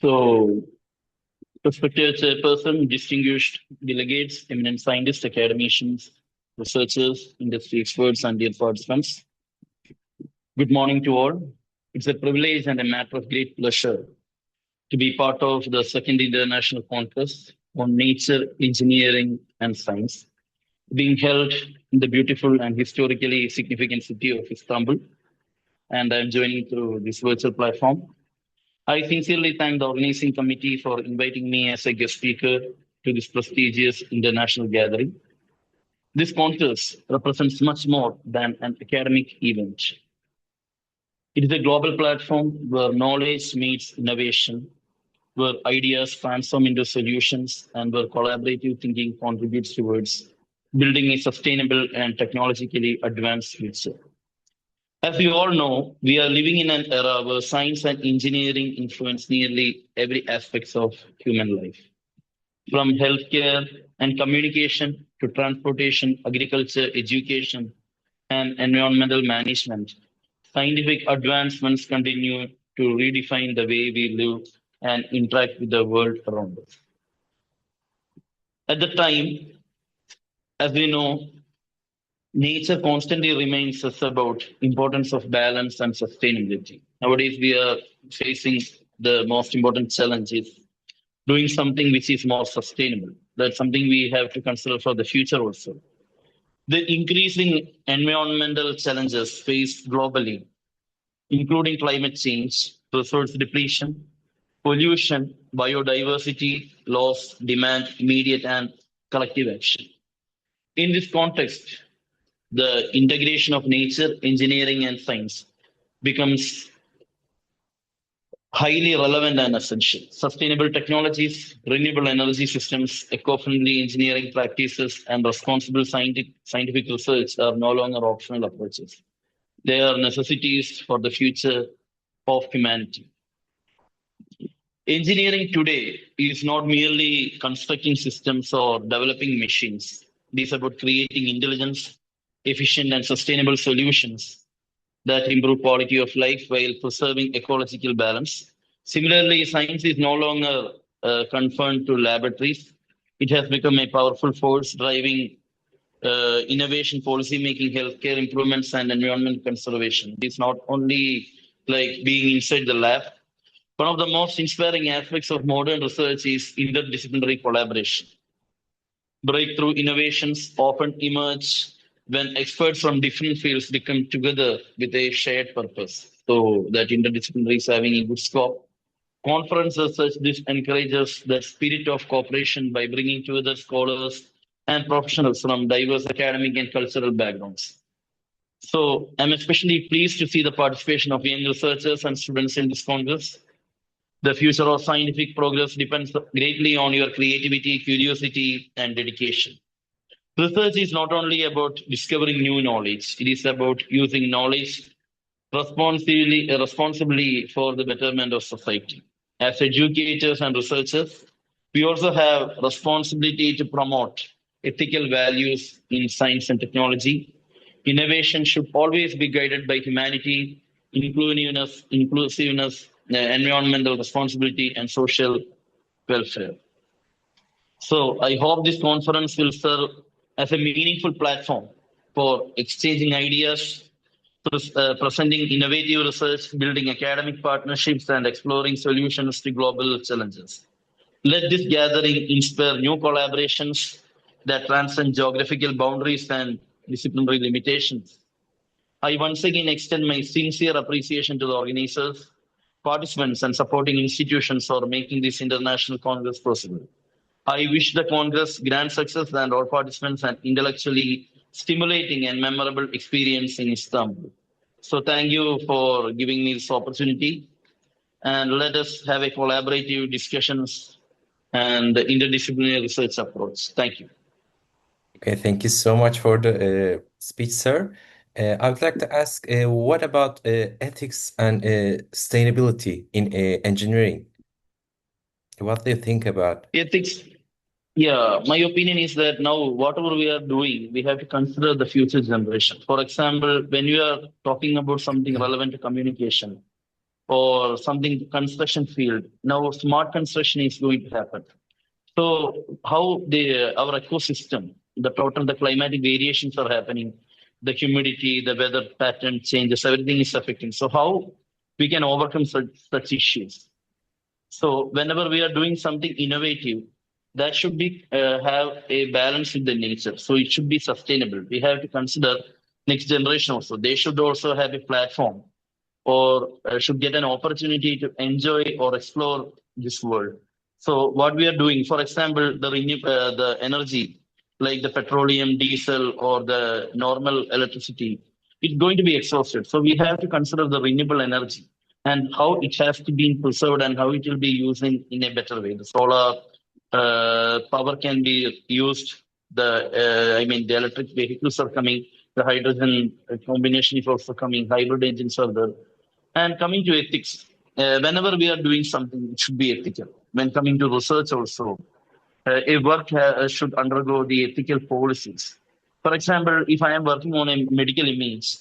So, Respected Chairperson, distinguished delegates, eminent scientists, academicians, researchers, industry experts, and dear participants, good morning to all. It's a privilege and a matter of great pleasure to be part of the second International Congress on Nature, Engineering, and Science, being held in the beautiful and historically significant city of Istanbul. And I'm joining through this virtual platform. I sincerely thank the organizing committee for inviting me as a guest speaker to this prestigious international gathering. This congress represents much more than an academic event. It is a global platform where knowledge meets innovation, where ideas transform into solutions, and where collaborative thinking contributes towards building a sustainable and technologically advanced future. As we all know, we are living in an era where science and engineering influence nearly every aspect of human life, from healthcare and communication to transportation, agriculture, education, and environmental management. Scientific advancements continue to redefine the way we live and interact with the world around us. At the time, as we know, nature constantly reminds us about importance of balance and sustainability. Nowadays, we are facing the most important challenge is doing something which is more sustainable. That's something we have to consider for the future also. The increasing environmental challenges faced globally, including climate change, resource depletion, pollution, biodiversity loss, demand immediate and collective action. In this context, the integration of nature, engineering, and science becomes highly relevant and essential. Sustainable technologies, renewable energy systems, eco-friendly engineering practices, and responsible scientific research are no longer optional approaches. They are necessities for the future of humanity. Engineering today is not merely constructing systems or developing machines. It is about creating intelligence, efficient and sustainable solutions that improve quality of life while preserving ecological balance. Similarly, science is no longer confined to laboratories. It has become a powerful force driving innovation, policy making, healthcare improvements, and environment conservation. It's not only like being inside the lab. One of the most inspiring aspects of modern research is interdisciplinary collaboration. Breakthrough innovations often emerge when experts from different fields come together with a shared purpose. So that interdisciplinary is having a good scope. Conferences such this encourages the spirit of cooperation by bringing together scholars and professionals from diverse academic and cultural backgrounds. So I'm especially pleased to see the participation of young researchers and students in this congress. The future of scientific progress depends greatly on your creativity, curiosity, and dedication. Research is not only about discovering new knowledge, it is about using knowledge responsibly for the betterment of society. As educators and researchers, we also have responsibility to promote ethical values in science and technology. Innovation should always be guided by humanity, inclusiveness, environmental responsibility, and social welfare. So I hope this conference will serve as a meaningful platform for exchanging ideas, presenting innovative research, building academic partnerships, and exploring solutions to global challenges. Let this gathering inspire new collaborations that transcend geographical boundaries and disciplinary limitations. I once again extend my sincere appreciation to the organizers, participants, and supporting institutions for making this international congress possible. I wish the Congress grand success and all participants an intellectually stimulating and memorable experience in Istanbul. So thank you for giving me this opportunity and let us have a collaborative discussions and interdisciplinary research approach. Thank you. Okay, thank you so much for the speech, sir. I would like to ask, what about ethics and sustainability in engineering? What do you think about? Ethics. Yeah, my opinion is that now whatever we are doing, we have to consider the future generation. For example, when you are talking about something relevant to communication, or something construction field. Now smart construction is going to happen. So how our ecosystem, the climatic variations are happening, the humidity, the weather pattern changes, everything is affecting. So how we can overcome such issues? So whenever we are doing something innovative, that should be have a balance with the nature. So it should be sustainable. We have to consider next generation also. They should also have a platform or should get an opportunity to enjoy or explore this world. So what we are doing, for example, the energy like the petroleum, diesel, or the normal electricity, it's going to be exhausted. So we have to consider the renewable energy and how it has to be preserved and how it will be used in a better way. The solar power can be used. The electric vehicles are coming. The hydrogen combination is also coming. Hybrid engines are there. And coming to ethics, whenever we are doing something, it should be ethical. When coming to research, also, a work should undergo the ethical policies. For example, if I am working on a medical image,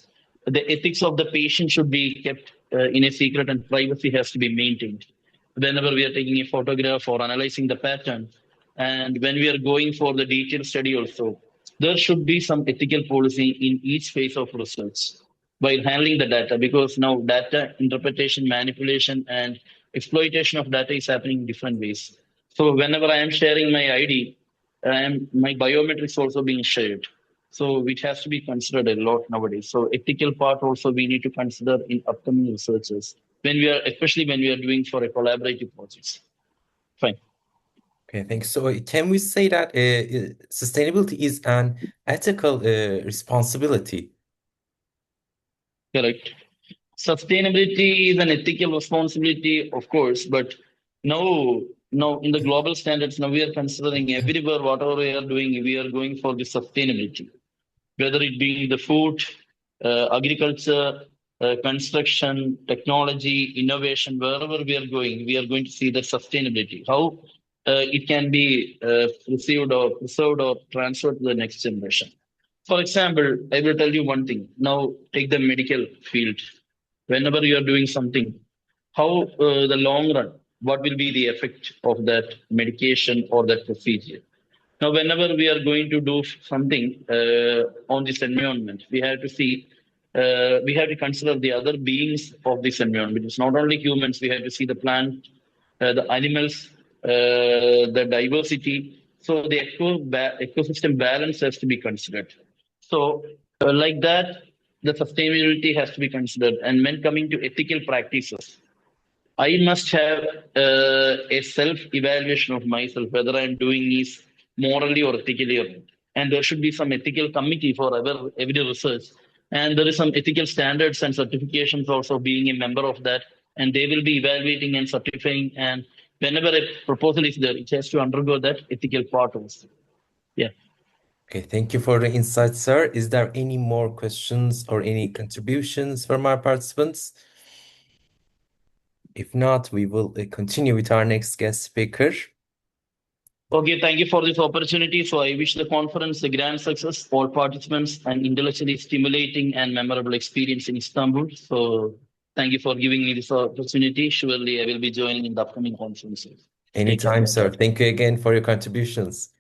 the ethics of the patient should be kept in a secret and privacy has to be maintained. Whenever we are taking a photograph or analyzing the pattern, and when we are going for the detailed study also, there should be some ethical policy in each phase of research while handling the data because now data interpretation, manipulation, and exploitation of data is happening in different ways. So whenever I am sharing my ID, my biometrics also being shared. So it has to be considered a lot nowadays. So ethical part also we need to consider in upcoming researches especially when we are doing for a collaborative projects. Fine. Okay, thanks. So can we say that sustainability is an ethical responsibility? Correct. Sustainability is an ethical responsibility, of course, but now in the global standards, now we are considering everywhere, whatever we are doing, we are going for the sustainability, whether it be the food, agriculture, construction, technology, innovation, wherever we are going to see the sustainability, how it can be received or preserved or transferred to the next generation. For example, I will tell you one thing. Now, take the medical field. Whenever you are doing something, how the long run, what will be the effect of that medication or that procedure? Now, whenever we are going to do something on this environment, we have to consider the other beings of this environment. It's not only humans, we have to see the plant, the animals, the diversity. So the ecosystem balance has to be considered. So, like that, the sustainability has to be considered. And when coming to ethical practices, I must have a self-evaluation of myself, whether I'm doing is morally or ethically or not. And there should be some ethical committee for every research. And there is some ethical standards and certifications also being a member of that. And they will be evaluating and certifying. And whenever a proposal is there, it has to undergo that ethical part also. Yeah. Okay, thank you for the insight, sir. Is there any more questions or any contributions from our participants? If not, we will continue with our next guest speaker. Okay, thank you for this opportunity. So I wish the conference a grand success, all participants, and intellectually stimulating and memorable experience in Istanbul. So thank you for giving me this opportunity. Surely I will be joining in the upcoming conferences. Anytime, sir. Thank you again for your contributions.